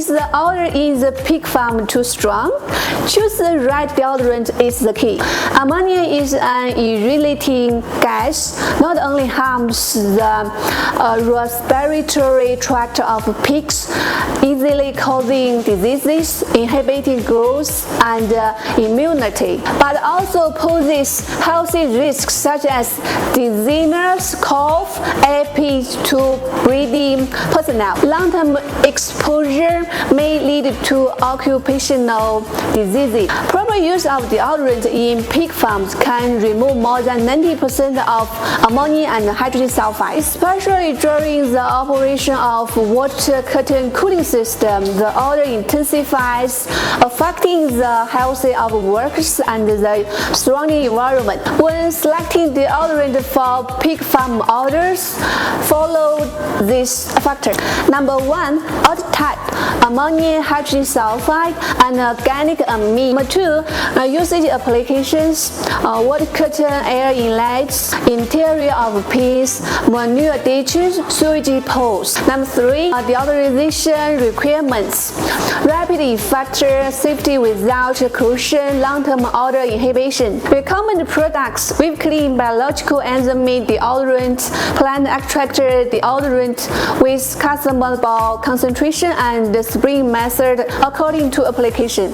Is the odor in the pig farm too strong? Choose the right deodorant is the key. Ammonia is an irritating gas, not only harms the respiratory tract of pigs, easily causing diseases, inhibiting growth and immunity, but also poses healthy risks such as dizziness, cough, AP to breathing personnel. Long-term exposure may lead to occupational diseases. Proper use of deodorant in pig farms can remove more than 90% of ammonia and hydrogen sulfide, especially during the operation of water curtain cooling system. The odor intensifies, affecting the health of workers and the surrounding environment. When selecting deodorant for pig farm odors, follow this factor. Number 1, odor type: ammonia, hydrogen sulfide, and organic amine. Number 2, usage applications: water curtain, air inlets, interior of pigs, manure ditches, sewage poles. Number 3, deodorization requirements: rapid effector, safety without corrosion, long-term odor inhibition. Recommended products: with clean biological enzyme deodorant, plant extract deodorant with customizable concentration, and the spraying method according to application.